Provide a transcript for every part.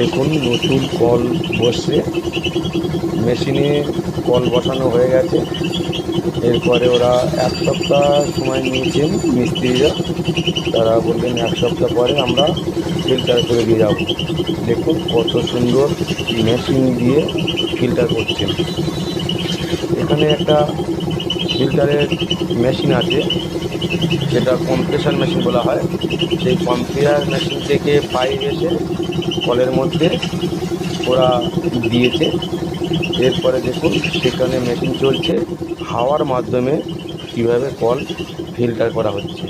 দেখুন নতুন কল বসছে, মেশিনে কল বসানো হয়ে গেছে। এরপরে ওরা 1 সপ্তাহ সময় নিয়েছেন মিস্ত্রিরা। তারা বললেন 1 সপ্তাহ পরে আমরা ফিল্টার করে দিয়ে যাব। দেখুন কত সুন্দর মেশিন দিয়ে ফিল্টার করছেন। এখানে একটা ফিল্টারের মেশিন আছে, সেটা কম্প্রেসার মেশিন বলা হয়। সেই কম্প্রেসার মেশিন থেকে পাইপ এসে কলের মধ্যে ওরা দিয়েছে। এরপরে দেখুন সেখানে মেশিন চলছে, হাওয়ার মাধ্যমে কীভাবে কল ফিল্টার করা হচ্ছে।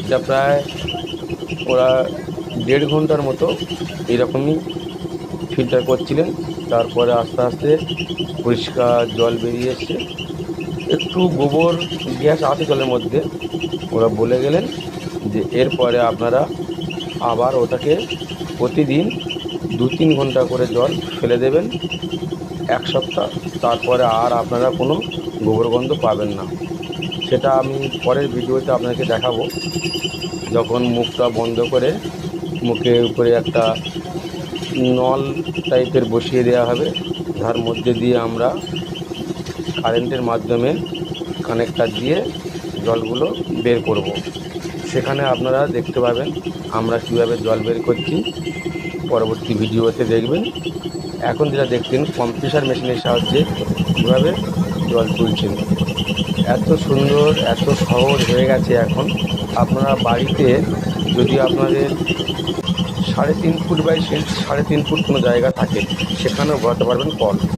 এটা প্রায় ওরা 1.5 ঘন্টার মতো এরকমই ফিল্টার করছিলেন। তারপরে আস্তে আস্তে পরিষ্কার জল বেরিয়ে এসছে। একটু গোবর গ্যাস আছে জলের মধ্যে। ওরা বলে গেলেন যে এরপরে আপনারা আবার ওটাকে প্রতিদিন 2-3 ঘন্টা করে জল ফেলে দেবেন 1 সপ্তাহ। তারপরে আর আপনারা কোনো গোবর গন্ধ পাবেন না। সেটা আমি পরের ভিডিওতে আপনাকে দেখাবো। যখন মুখটা বন্ধ করে মুখের উপরে একটা নল টাইপের বসিয়ে দেওয়া হবে, যার মধ্যে দিয়ে আমরা কারেন্টের মাধ্যমে কানেক্টার দিয়ে জলগুলো বের করব। সেখানে আপনারা দেখতে পাবেন আমরা কীভাবে জল বের করছি। পরবর্তী ভিডিওতে দেখবেন। এখন যেটা দেখছেন কম্প্রেসার মেশিনের সাহায্যে কীভাবে জল তুলছেন। এত সুন্দর, এত সহজ হয়ে গেছে এখন। আপনারা বাড়িতে যদি আপনাদের 3.5 ফুট বাই 3.5 ফুট কোনো জায়গা থাকে, সেখানেও বসাতে পারবেন কল।